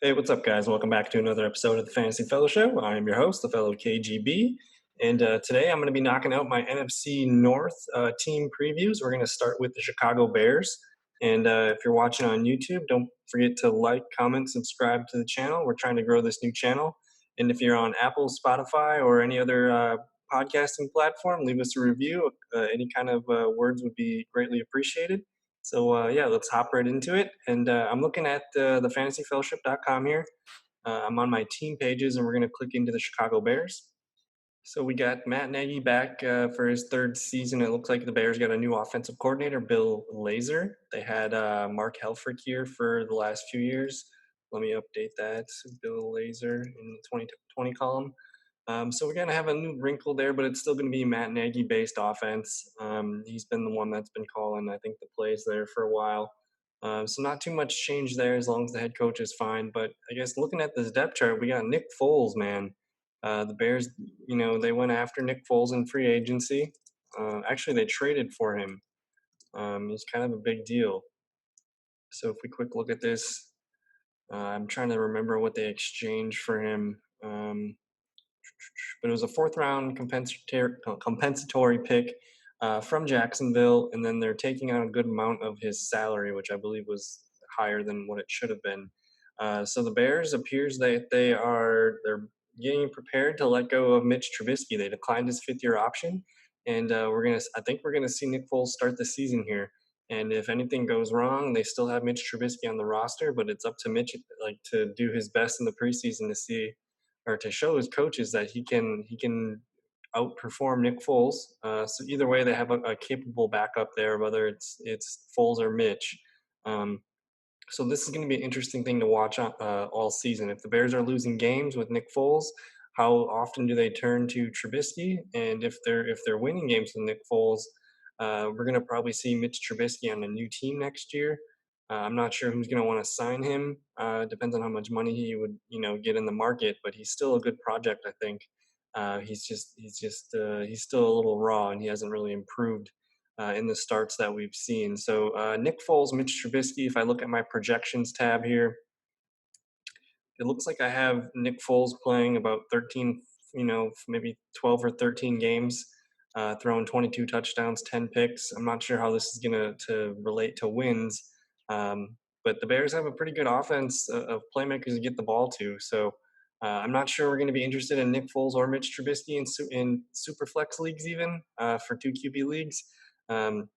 Hey, what's up, guys? Welcome back to another episode of the Fantasy Fellowshow. I am your host, theFellowKGB, and today I'm going to be knocking out my NFC North team previews. We're going to start with the Chicago Bears, and if you're watching on YouTube, don't forget to like, comment, subscribe to the channel. We're trying to grow this new channel, and if you're on Apple, Spotify, or any other podcasting platform, leave us a review. Any kind of words would be greatly appreciated. So yeah, let's hop right into it. And I'm looking at the fantasyfellowship.com here. I'm on my team pages, and we're going to click into the Chicago Bears. So we got Matt Nagy back for his third season. It looks like the Bears got a new offensive coordinator, Bill Lazor. They had Mark Helfrich here for the last few years. Let me update that. Bill Lazor in the 2020 column. So we're going to have a new wrinkle there, but it's still going to be Matt Nagy-based offense. He's been the one that's been calling, I think, the plays there for a while. So not too much change there as long as the head coach is fine. But I guess looking at this depth chart, we got Nick Foles, man. The Bears, they went after Nick Foles in free agency. Actually, they traded for him. He's kind of a big deal. So if we quick look at this, I'm trying to remember what they exchanged for him. But it was a fourth round compensatory pick from Jacksonville, and then they're taking out a good amount of his salary, which I believe was higher than what it should have been. So the Bears appears that they're getting prepared to let go of Mitch Trubisky. They declined his fifth-year option, and I think we're gonna see Nick Foles start the season here. And if anything goes wrong, they still have Mitch Trubisky on the roster, but it's up to Mitch to do his best in the preseason to see or to show his coaches that he can outperform Nick Foles. So either way, they have a capable backup there, whether it's Foles or Mitch. So this is going to be an interesting thing to watch all season. If the Bears are losing games with Nick Foles, how often do they turn to Trubisky? And if they're winning games with Nick Foles, we're going to probably see Mitch Trubisky on a new team next year. I'm not sure who's going to want to sign him. Depends on how much money he would, get in the market. But he's still a good project, I think. He's still a little raw, and he hasn't really improved in the starts that we've seen. So Nick Foles, Mitch Trubisky. If I look at my projections tab here, it looks like I have Nick Foles playing about 13, maybe 12 or 13 games, throwing 22 touchdowns, 10 picks. I'm not sure how this is going to relate to wins, but the Bears have a pretty good offense of playmakers to get the ball to. So I'm not sure we're going to be interested in Nick Foles or Mitch Trubisky in super flex leagues, even for two QB leagues. Um,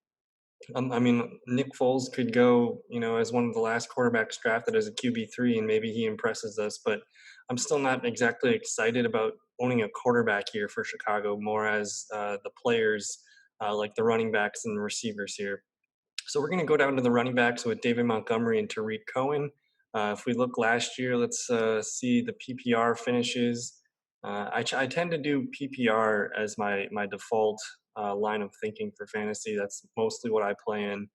I mean, Nick Foles could go, as one of the last quarterbacks drafted as a QB3, and maybe he impresses us. But I'm still not exactly excited about owning a quarterback here for Chicago, more as the players, like the running backs and receivers here. So we're going to go down to the running backs with David Montgomery and Tariq Cohen. If we look last year, let's see the PPR finishes. I tend to do PPR as my default line of thinking for fantasy. That's mostly what I play in.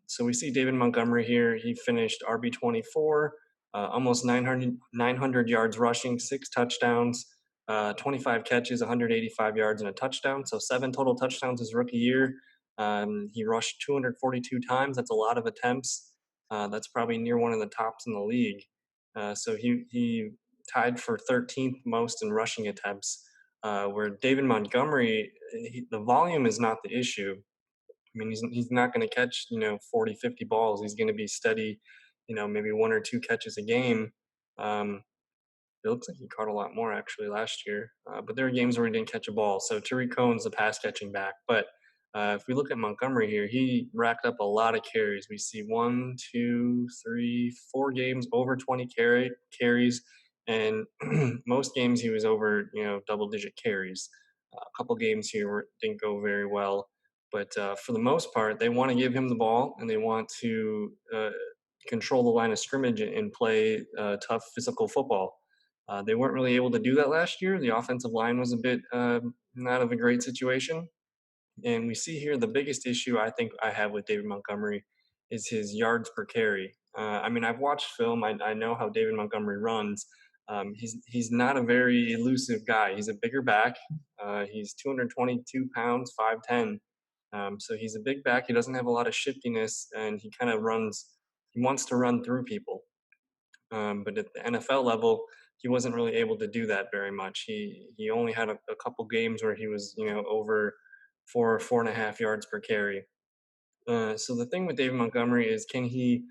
So we see David Montgomery here. He finished RB24, almost 900 yards rushing, 6 touchdowns, 25 catches, 185 yards, and a touchdown. So 7 total touchdowns his rookie year. He rushed 242 times. That's a lot of attempts. That's probably near one of the tops in the league. So he tied for 13th most in rushing attempts, where David Montgomery, the volume is not the issue. I mean, he's not going to catch, 40, 50 balls. He's going to be steady, maybe 1 or 2 catches a game. It looks like he caught a lot more actually last year, but there were games where he didn't catch a ball. So Tariq Cohen's the pass catching back. But if we look at Montgomery here, he racked up a lot of carries. We see 1, 2, 3, 4 games over 20 carries, and most games he was over, double-digit carries. A couple games here didn't go very well, but for the most part, they want to give him the ball and they want to control the line of scrimmage and play tough physical football. They weren't really able to do that last year. The offensive line was a bit not of a great situation. And we see here the biggest issue I think I have with David Montgomery is his yards per carry. I mean, I've watched film. I know how David Montgomery runs. He's not a very elusive guy. He's a bigger back. He's 222 pounds, 5'10". So he's a big back. He doesn't have a lot of shiftiness, and he kind of runs. He wants to run through people. But at the NFL level, he wasn't really able to do that very much. He only had a couple games where he was, over 4.5 yards per carry. So the thing with David Montgomery is, can he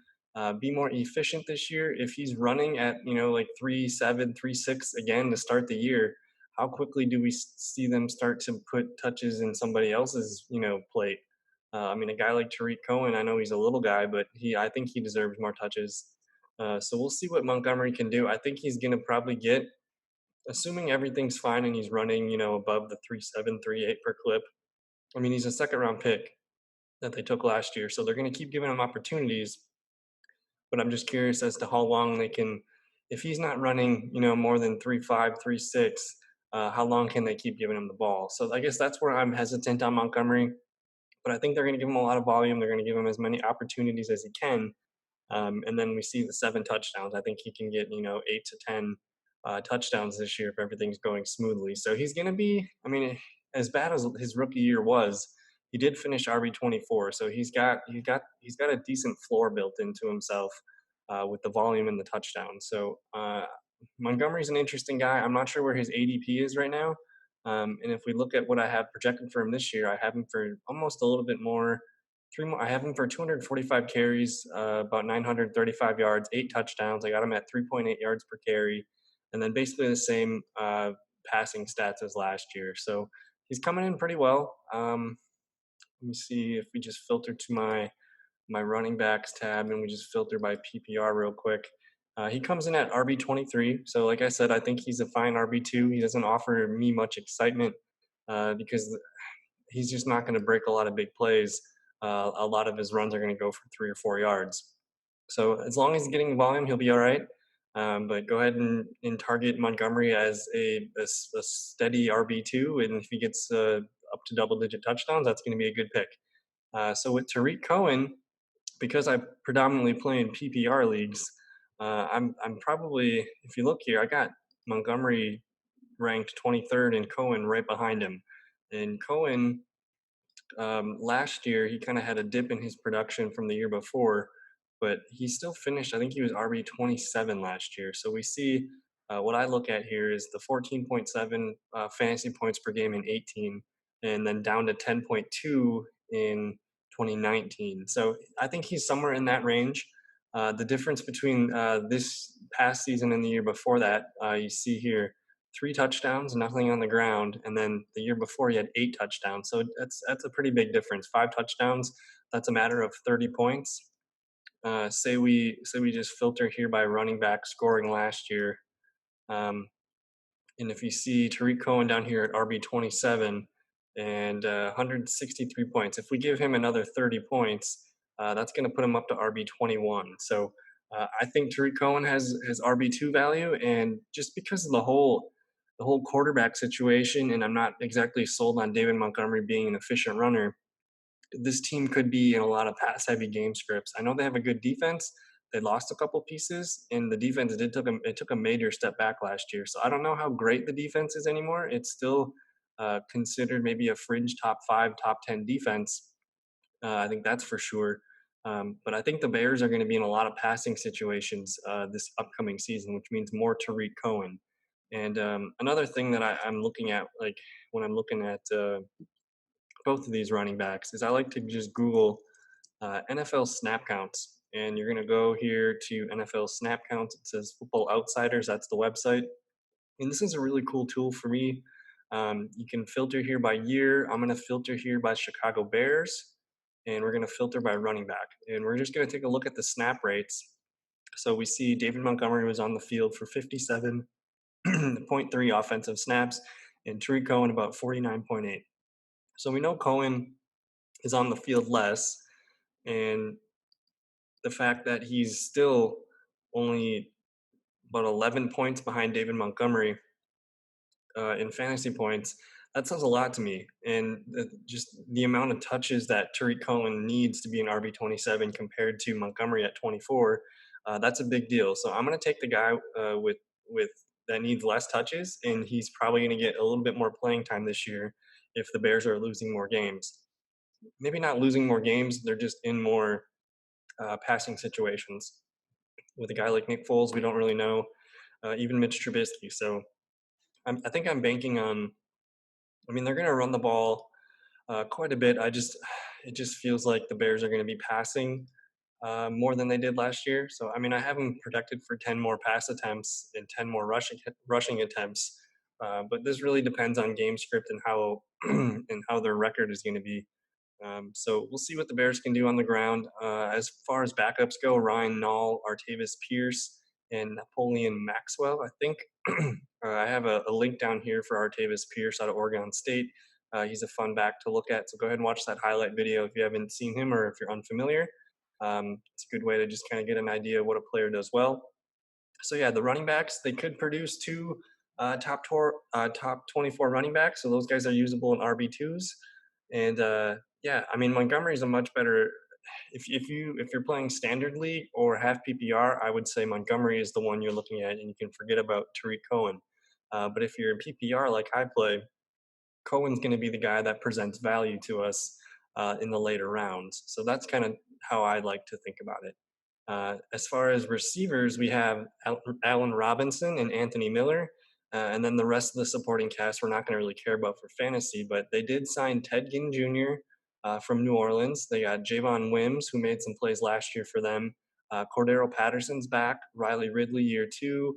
be more efficient this year? If he's running at like 3.7, 3.6 again to start the year, how quickly do we see them start to put touches in somebody else's plate? I mean, a guy like Tariq Cohen, I know he's a little guy, but I think he deserves more touches. So we'll see what Montgomery can do. I think he's going to probably get, assuming everything's fine and he's running, above the 3.7, 3.8 per clip. I mean, he's a second round pick that they took last year. So they're going to keep giving him opportunities, but I'm just curious as to how long they can, if he's not running, more than 3.5, 3.6, how long can they keep giving him the ball? So I guess that's where I'm hesitant on Montgomery, but I think they're going to give him a lot of volume. They're going to give him as many opportunities as he can. And then we see the 7 touchdowns. I think he can get, 8 to 10 touchdowns this year if everything's going smoothly. So he's going to be, I mean, as bad as his rookie year was, he did finish RB 24. So he's got a decent floor built into himself with the volume and the touchdowns. So Montgomery's an interesting guy. I'm not sure where his ADP is right now. And if we look at what I have projected for him this year, I have him for almost a little bit more. Three more. I have him for 245 carries, about 935 yards, 8 touchdowns. I got him at 3.8 yards per carry, and then basically the same passing stats as last year. So he's coming in pretty well. Let me see if we just filter to my running backs tab and we just filter by PPR real quick. He comes in at RB 23. So like I said, I think he's a fine RB2. He doesn't offer me much excitement because he's just not going to break a lot of big plays. A lot of his runs are going to go for 3 or 4 yards. So as long as he's getting volume, he'll be all right. But go ahead and target Montgomery as a steady RB2, and if he gets up to double-digit touchdowns, that's going to be a good pick. So with Tariq Cohen, because I predominantly play in PPR leagues, I'm probably, if you look here, I got Montgomery ranked 23rd and Cohen right behind him. And Cohen, last year, he kind of had a dip in his production from the year before, but he still finished. I think he was RB 27 last year. So we see what I look at here is the 14.7 fantasy points per game in 18, and then down to 10.2 in 2019. So I think he's somewhere in that range. The difference between this past season and the year before that, you see here, 3 touchdowns, nothing on the ground, and then the year before he had 8 touchdowns. So that's a pretty big difference. 5 touchdowns, that's a matter of 30 points. Say we just filter here by running back scoring last year, um, and if you see Tariq Cohen down here at RB 27 and 163 points, if we give him another 30 points, that's going to put him up to RB 21. So I think Tariq Cohen has RB2 value, and just because of the whole quarterback situation, and I'm not exactly sold on David Montgomery being an efficient runner, this team could be in a lot of pass heavy game scripts. I know they have a good defense. They lost a couple pieces, and the defense took a major step back last year. So I don't know how great the defense is anymore. It's still considered maybe a fringe top 5, top 10 defense. I think that's for sure. But I think the Bears are going to be in a lot of passing situations this upcoming season, which means more Tariq Cohen. And another thing that I'm looking at, like when I'm looking at both of these running backs, is I like to just Google NFL snap counts. And you're going to go here to NFL snap counts. It says Football Outsiders. That's the website. And this is a really cool tool for me. You can filter here by year. I'm going to filter here by Chicago Bears. And we're going to filter by running back. And we're just going to take a look at the snap rates. So we see David Montgomery was on the field for 57.3 offensive snaps, and Tariq Cohen about 49.8. So we know Cohen is on the field less, and the fact that he's still only about 11 points behind David Montgomery in fantasy points, that says a lot to me. And just the amount of touches that Tariq Cohen needs to be an RB 27 compared to Montgomery at 24, that's a big deal. So I'm going to take the guy with that needs less touches, and he's probably going to get a little bit more playing time this year if the Bears are losing more games. Maybe not losing more games; they're just in more passing situations. With a guy like Nick Foles, we don't really know, even Mitch Trubisky. So I think I'm banking on. I mean, they're going to run the ball quite a bit. It just feels like the Bears are going to be passing more than they did last year. So I mean, I have them projected for 10 more pass attempts and 10 more rushing attempts. But this really depends on game script and how and how their record is going to be. So we'll see what the Bears can do on the ground. As far as backups go, Ryan Nall, Artavis Pierce, and Napoleon Maxwell. I think I have a link down here for Artavis Pierce out of Oregon State. He's a fun back to look at. So go ahead and watch that highlight video if you haven't seen him or if you're unfamiliar. It's a good way to just kind of get an idea of what a player does well. So yeah, the running backs, they could produce two top 24 running backs. So those guys are usable in RB2s. And yeah, I mean Montgomery's a much better if you're playing standard league or half PPR, I would say Montgomery is the one you're looking at, and you can forget about Tariq Cohen. But if you're in PPR like I play, Cohen's going to be the guy that presents value to us in the later rounds. So that's kind of how I like to think about it. As far as receivers, we have Allen Robinson and Anthony Miller. And then the rest of the supporting cast, we're not going to really care about for fantasy, but they did sign Ted Ginn Jr. From New Orleans. They got Javon Wims, who made some plays last year for them. Cordero Patterson's back. Riley Ridley, year two.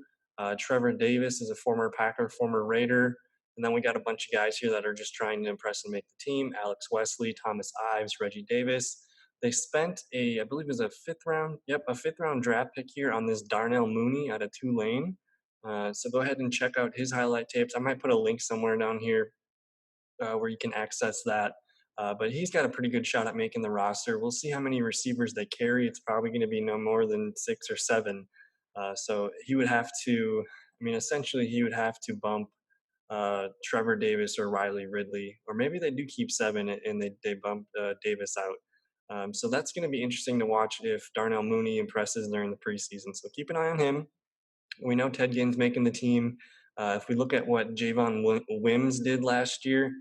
Trevor Davis is a former Packer, former Raider. And then we got a bunch of guys here that are just trying to impress and make the team. Alex Wesley, Thomas Ives, Reggie Davis. They spent I believe it was a fifth round draft pick here on this Darnell Mooney out of Tulane. So go ahead and check out his highlight tapes. I might put a link somewhere down here where you can access that. But he's got a pretty good shot at making the roster. We'll see how many receivers they carry. It's probably going to be no more than 6 or 7. So he would have to, I mean, essentially he would have to bump Trevor Davis or Riley Ridley, or maybe they do keep 7 and they bump Davis out. So that's going to be interesting to watch if Darnell Mooney impresses during the preseason. So keep an eye on him. We know Ted Ginn's making the team. If we look at what Javon Wims did last year,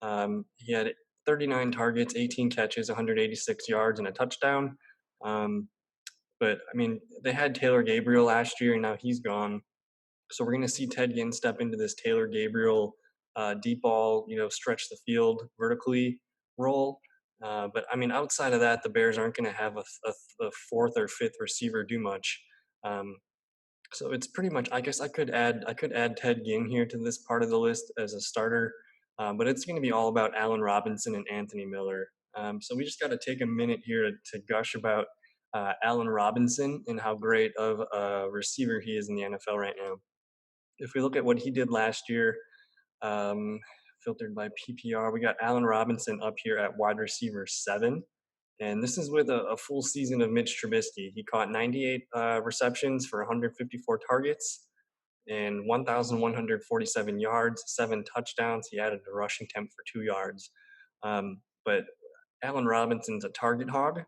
he had 39 targets, 18 catches, 186 yards, and a touchdown. But I mean, they had Taylor Gabriel last year, and now he's gone. So we're going to see Ted Ginn step into this Taylor Gabriel deep ball, stretch the field vertically role. But I mean, outside of that, the Bears aren't going to have a fourth or fifth receiver do much. So it's pretty much. I guess I could add Ted Ginn here to this part of the list as a starter, but it's going to be all about Allen Robinson and Anthony Miller. So we just got to take a minute here to gush about Allen Robinson and how great of a receiver he is in the NFL right now. If we look at what he did last year, filtered by PPR, we got Allen Robinson up here at wide receiver 7. And this is with a full season of Mitch Trubisky. He caught 98 receptions for 154 targets and 1,147 yards, 7 touchdowns. He added a rushing temp for 2 yards. But Allen Robinson's a target hog.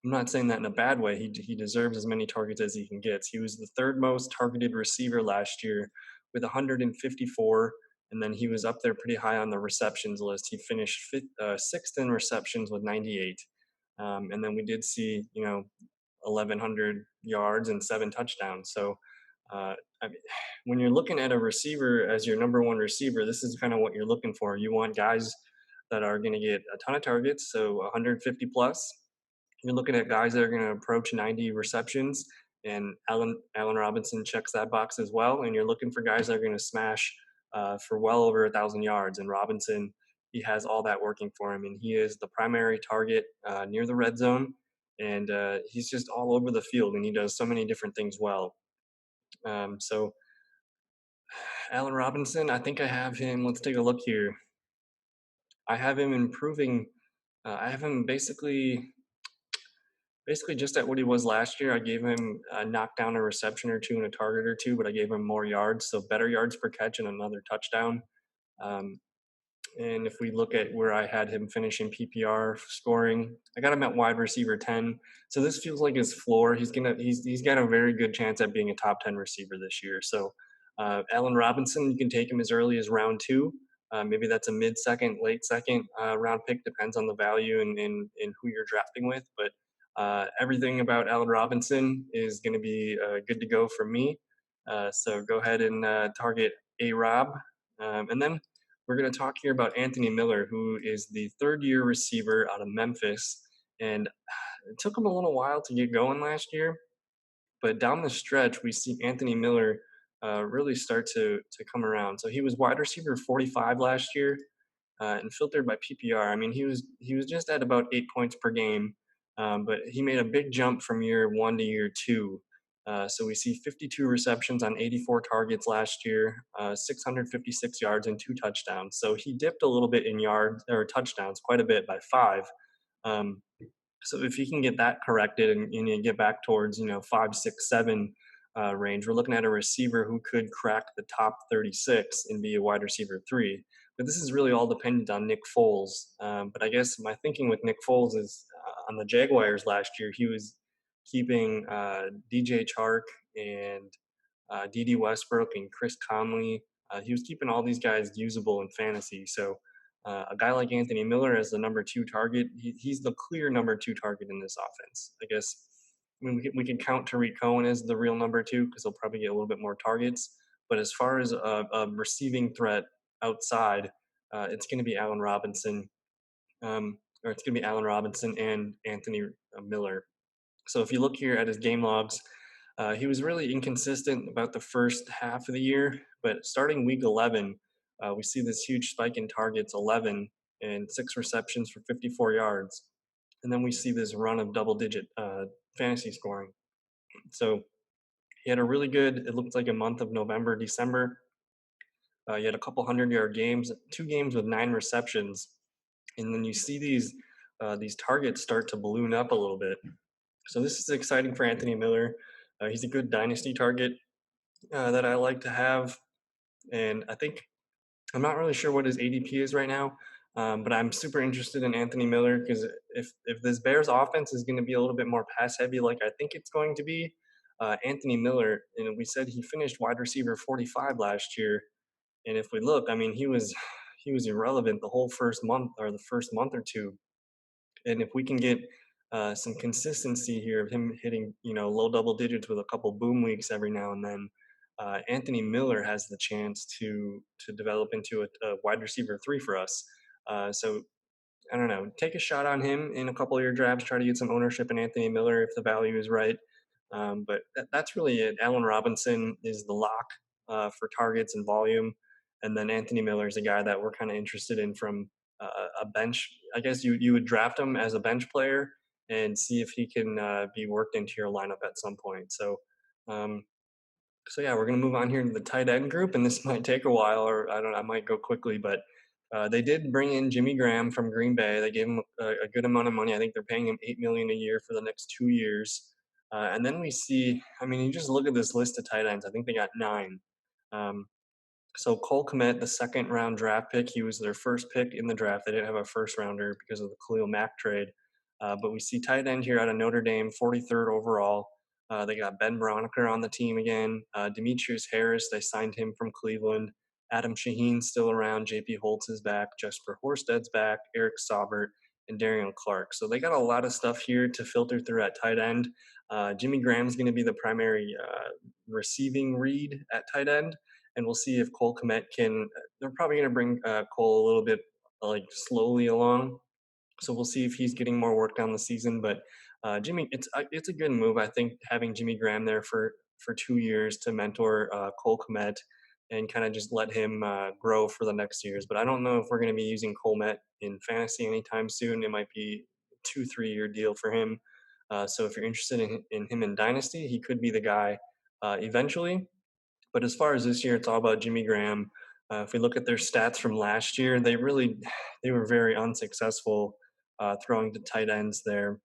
I'm not saying that in a bad way. He deserves as many targets as he can get. He was the third most targeted receiver last year with 154, and then he was up there pretty high on the receptions list. He finished sixth in receptions with 98. And then we did see, 1,100 yards and 7 touchdowns. So, I mean, when you're looking at a receiver as your number one receiver, this is kind of what you're looking for. You want guys that are going to get a ton of targets, so 150 plus. You're looking at guys that are going to approach 90 receptions, and Allen Robinson checks that box as well. And you're looking for guys that are going to smash for well over 1,000 yards. And Robinson, he has all that working for him, and he is the primary target near the red zone, and he's just all over the field, and he does so many different things well. So Allen Robinson, I think I have him. Let's take a look here. I have him improving. I have him basically just at what he was last year. I gave him a knockdown, a reception or two, and a target or two, but I gave him more yards, so better yards per catch and another touchdown. And if we look at where I had him finishing PPR scoring, I got him at wide receiver 10. So this feels like his floor. He's got a very good chance at being a top 10 receiver this year. So Allen Robinson, you can take him as early as round 2. Maybe that's a mid-second, late second round pick, depends on the value and who you're drafting with. But Everything about Allen Robinson is going to be good to go for me. So go ahead and target A Rob. And then we're going to talk here about Anthony Miller, who is the third-year receiver out of Memphis. And it took him a little while to get going last year, but down the stretch, we see Anthony Miller really start to come around. So he was wide receiver 45 last year, and filtered by PPR. I mean, he was just at about 8 points per game, but he made a big jump from year one to year two. So we see 52 receptions on 84 targets last year, 656 yards and 2 touchdowns. So he dipped a little bit in yards or touchdowns, quite a bit by five. Um, so if you can get that corrected and you get back towards 5, 6, 7 range, we're looking at a receiver who could crack the top 36 and be a wide receiver three. But this is really all dependent on Nick Foles. But I guess my thinking with Nick Foles is on the Jaguars last year, he was keeping DJ Chark and D.D. Westbrook and Chris Conley. He was keeping all these guys usable in fantasy. So a guy like Anthony Miller as the number two target, he's the clear number two target in this offense. I guess we can count Tariq Cohen as the real number two because he'll probably get a little bit more targets. But as far as a receiving threat outside, it's going to be Allen Robinson, or it's going to be Allen Robinson and Anthony Miller. So if you look here at his game logs, he was really inconsistent about the first half of the year, but starting week 11, we see this huge spike in targets, 11 and 6 receptions for 54 yards. And then we see this run of double-digit fantasy scoring. So he had a really good, it looked like a month of November, December. He had a couple 100-yard games, 2 games with 9 receptions. And then you see these targets start to balloon up a little bit. So this is exciting for Anthony Miller. He's a good dynasty target that I like to have, and I think I'm not really sure what his ADP is right now, but I'm super interested in Anthony Miller because if this Bears offense is going to be a little bit more pass heavy, like I think it's going to be, Anthony Miller, and we said he finished wide receiver 45 last year, and if we look, I mean he was irrelevant the whole first month or the first month or two. And if we can get some consistency here of him hitting, low double digits with a couple boom weeks every now and then, Anthony Miller has the chance to develop into a wide receiver three for us. So I don't know. Take a shot on him in a couple of your drafts. Try to get some ownership in Anthony Miller if the value is right. But that's really it. Allen Robinson is the lock for targets and volume, and then Anthony Miller is a guy that we're kind of interested in from a bench. I guess you would draft him as a bench player and see if he can be worked into your lineup at some point. Um, so yeah, we're gonna move on here to the tight end group, and this might take a while, or I don't know, I might go quickly, but they did bring in Jimmy Graham from Green Bay. They gave him a good amount of money. I think they're paying him $8 million a year for the next 2 years. And then we see, I mean, you just look at this list of tight ends. I think they got 9. Um, so Cole Kmet, the second round draft pick, he was their first pick in the draft. They didn't have a first rounder because of the Khalil Mack trade. But we see tight end here out of Notre Dame, 43rd overall. They got Ben Broniker on the team again. Demetrius Harris, they signed him from Cleveland. Adam Shaheen's still around. JP Holtz is back. Jesper Horsted's back. Eric Saubert and Darian Clark. So they got a lot of stuff here to filter through at tight end. Jimmy Graham's going to be the primary receiving read at tight end, and we'll see if Cole Kmet can. They're probably going to bring Cole a little bit like slowly along, so we'll see if he's getting more work down the season. But Jimmy, it's a good move. I think having Jimmy Graham there for 2 years to mentor Cole Kmet and kind of just let him grow for the next years. But I don't know if we're going to be using Cole Kmet in fantasy anytime soon. It might be 2, 3 year deal for him. So if you're interested in him in Dynasty, he could be the guy eventually. But as far as this year, it's all about Jimmy Graham. If we look at their stats from last year, they were very unsuccessful throwing to tight ends there.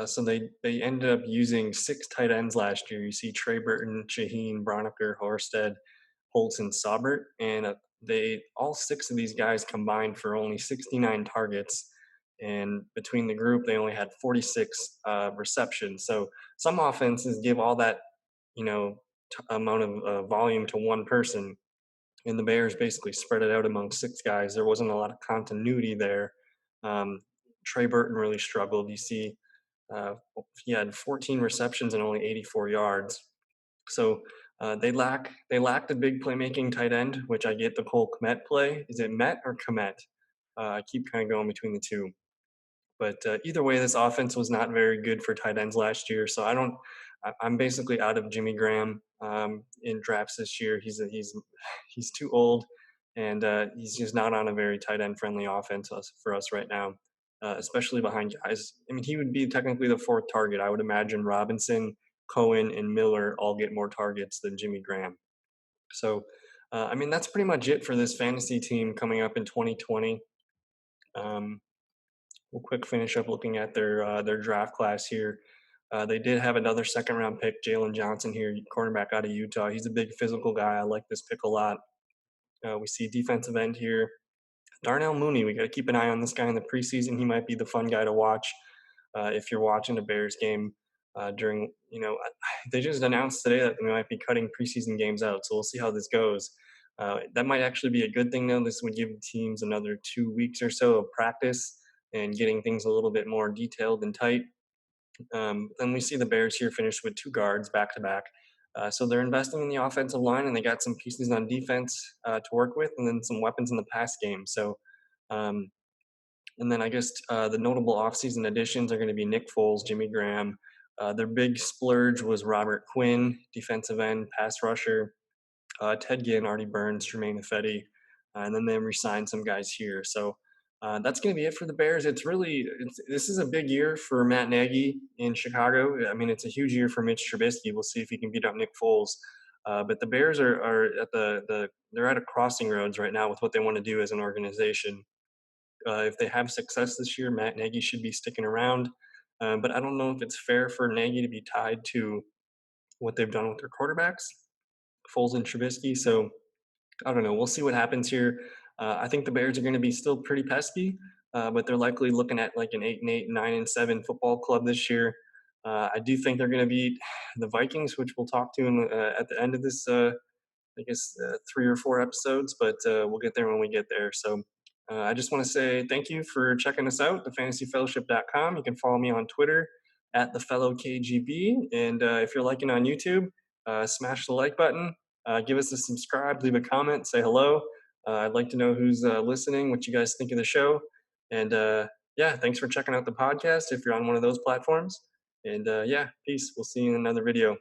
So they ended up using 6 tight ends last year. You see Trey Burton, Shaheen, Broniker, Horsted, Holtz, and Saubert, and they all 6 of these guys combined for only 69 targets. And between the group, they only had 46 receptions. So some offenses give all that, amount of volume to one person, and the Bears basically spread it out among 6 guys. There wasn't a lot of continuity there. Trey Burton really struggled. You see Uh, he had 14 receptions and only 84 yards. So they lacked a big playmaking tight end, which I get the Cole Kmet play. Is it Met or Komet? I keep kind of going between the two. But either way, this offense was not very good for tight ends last year. So I don't. I'm basically out of Jimmy Graham in drafts this year. He's too old, and he's just not on a very tight end friendly offense for us right now, especially behind guys. I mean, he would be technically the fourth target. I would imagine Robinson, Cohen, and Miller all get more targets than Jimmy Graham. So, I mean, that's pretty much it for this fantasy team coming up in 2020. Um, we'll quick finish up looking at their draft class here. They did have another second round pick, Jalen Johnson here, cornerback out of Utah. He's a big physical guy. I like this pick a lot. We see defensive end here, Darnell Mooney. We got to keep an eye on this guy in the preseason. He might be the fun guy to watch if you're watching a Bears game during. They just announced today that they might be cutting preseason games out, so we'll see how this goes. That might actually be a good thing, though. This would give teams another 2 weeks or so of practice and getting things a little bit more detailed and tight. Then we see the Bears here finish with two guards back to back. So they're investing in the offensive line, and they got some pieces on defense to work with, and then some weapons in the pass game. So, um, and then I guess the notable offseason additions are going to be Nick Foles, Jimmy Graham. Their big splurge was Robert Quinn, defensive end, pass rusher. Ted Ginn, Artie Burns, Jermaine Ifedi, and then they re-signed some guys here. So that's going to be it for the Bears. This is a big year for Matt Nagy in Chicago. I mean, it's a huge year for Mitch Trubisky. We'll see if he can beat up Nick Foles. But the Bears are at they're at a crossing roads right now with what they want to do as an organization. If they have success this year, Matt Nagy should be sticking around. But I don't know if it's fair for Nagy to be tied to what they've done with their quarterbacks, Foles and Trubisky. So I don't know. We'll see what happens here. I think the Bears are going to be still pretty pesky, but they're likely looking at like an 8-8, 9-7 football club this year. I do think they're going to beat the Vikings, which we'll talk to at the end of this, I guess, 3 or 4 episodes, but we'll get there when we get there. So I just want to say thank you for checking us out, thefantasyfellowship.com. You can follow me on Twitter at theFellowKGB. And if you're liking on YouTube, smash the like button. Give us a subscribe, leave a comment, say hello. I'd like to know who's listening, what you guys think of the show. And yeah, thanks for checking out the podcast if you're on one of those platforms. And yeah, peace. We'll see you in another video.